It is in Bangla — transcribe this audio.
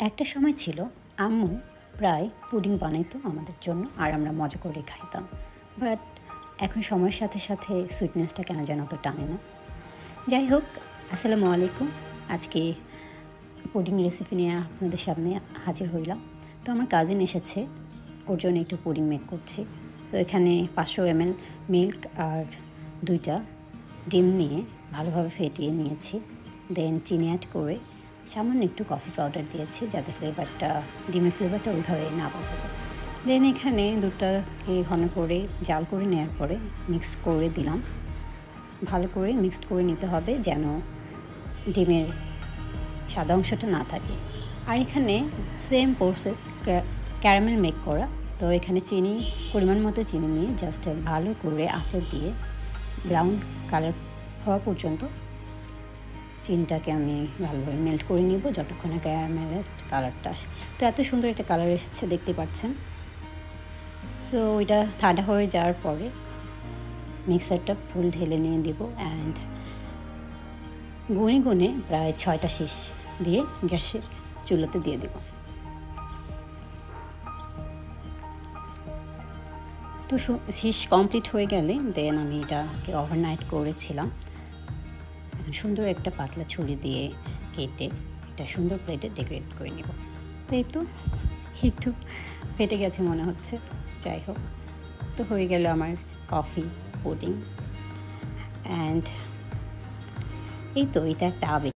একটা সময় ছিল আম্মু প্রায় পুডিং বানাইতো আমাদের জন্য আর আমরা মজা করে খাইতাম। বাট এখন সময়ের সাথে সাথে সুইটনেসটা কেন যেন অত টানে না। যাই হোক, আসসালামু আলাইকুম। আজকে পুডিং রেসিপি নিয়ে আপনাদের সামনে হাজির হইলাম। তো আমার কাজিন এসেছে, ওর জন্য একটু পুডিং মেক করছি। তো এখানে 500 ml মিল্ক আর 2টা ডিম নিয়ে ভালোভাবে ফেটিয়ে নিয়েছি। দেন চিনি অ্যাড করে সামান্য একটু কফি পাউডার দিয়েছি, যাতে ডিমের ফ্লেভারটা ওইভাবে না বোঝা যায়। দেন এখানে দুধটাকে ঘন করে জাল করে নেওয়ার পরে মিক্স করে দিলাম। ভালো করে মিক্সড করে নিতে হবে যেন ডিমের সাদা অংশটা না থাকে। আর এখানে সেম প্রসেস ক্যারামেল মেক করা। তো এখানে চিনি পরিমাণ মতো চিনি নিয়ে জাস্ট ভালো করে আঁচে দিয়ে ব্রাউন কালার হওয়া পর্যন্ত চিনিটাকে আমি ভালোভাবে মেল্ট করে নিব, যতক্ষণ না ক্যারামেলাইজড কালারটা আসে। তো এত সুন্দর একটা কালার এসেছে, দেখতে পাচ্ছেন। সো ওইটা ঠান্ডা হয়ে যাওয়ার পরে মিক্সারটা ফুল ঢেলে নিয়ে দিব অ্যান্ড গুনে গুনে প্রায় 6টা শীষ দিয়ে গ্যাসের চুলোতে দিয়ে দেব। তো শীষ কমপ্লিট হয়ে গেলে দেন আমি এটাকে ওভারনাইট করেছিলাম। এখন সুন্দর একটা পাতলা ছুরি দিয়ে কেটে একটা সুন্দর প্লেটে ডেকোরেট করে নেব। তো এই তো একটু ফেটে গেছে মনে হচ্ছে, যাই হোক। তো হয়ে গেল আমার কফি পুডিং। অ্যান্ড এই তো এটা একটা আবেগ।